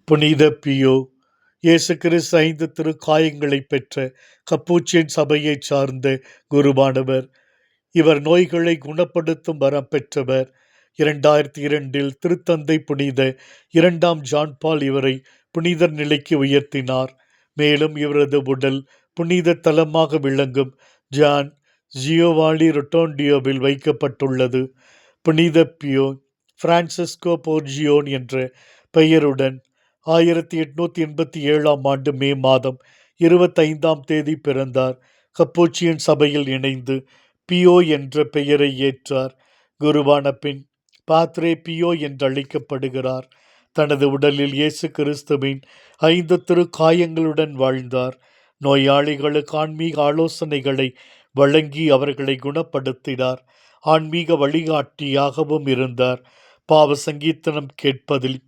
புனித பியோ இயேசு கிறிஸ்து 5 திருக்காயங்களைப் பெற்ற கப்பூச்சியன் சபையைச் சார்ந்த குருவானவர். இவர் நோய்களை குணப்படுத்தும் வரம் பெற்றவர். 2002 திருத்தந்தை புனித 2ஆம் ஜான் பால் இவரை புனிதர் நிலைக்கு உயர்த்தினார். மேலும் இவரது உடல் புனித தலமாக விளங்கும் ஜான் ஜியோவானி ரொட்டோண்டியோவில் வைக்கப்பட்டுள்ளது. புனித பியோ பிரான்சிஸ்கோ போர்ஜியோன் என்ற பெயருடன் 1887ஆம் ஆண்டு மே மாதம் 25ஆம் தேதி பிறந்தார். கப்பூச்சியன் சபையில் இணைந்து பியோ என்ற பெயரை ஏற்றார். குருவான பின் பாத்ரே பியோ என்று அழைக்கப்படுகிறார். தனது உடலில் இயேசு கிறிஸ்துவின் 5 திருக்காயங்களுடன் வாழ்ந்தார். நோயாளிகளுக்கு ஆன்மீக ஆலோசனைகளை வழங்கி அவர்களை குணப்படுத்தினார். ஆன்மீக வழிகாட்டியாகவும் இருந்தார். பாவ சங்கீர்த்தனம் கேட்பதில்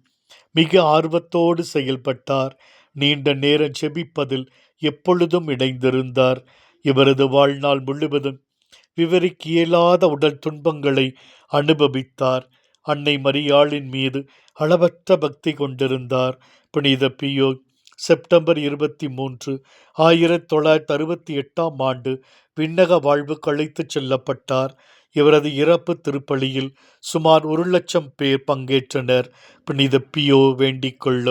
மிக ஆர்வத்தோடு செயல்பட்டார். நீண்ட நேரம் ஜெபிப்பதில் எப்பொழுதும் இணைந்திருந்தார். இவரது வாழ்நாள் முழுவதும் விவரிக்க இயலாத உடல் துன்பங்களை அனுபவித்தார். அன்னை மரியாளின் மீது அளவற்ற பக்தி கொண்டிருந்தார். புனித பியோ செப்டம்பர் 23, 1968ஆம் ஆண்டு விண்ணக வாழ்வுக்கு அழைத்துச் செல்லப்பட்டார். இவரது இறப்பு திருப்பலியில் சுமார் 1,00,000 பேர் பங்கேற்றனர். புனித பியோ வேண்டிக் கொள்ள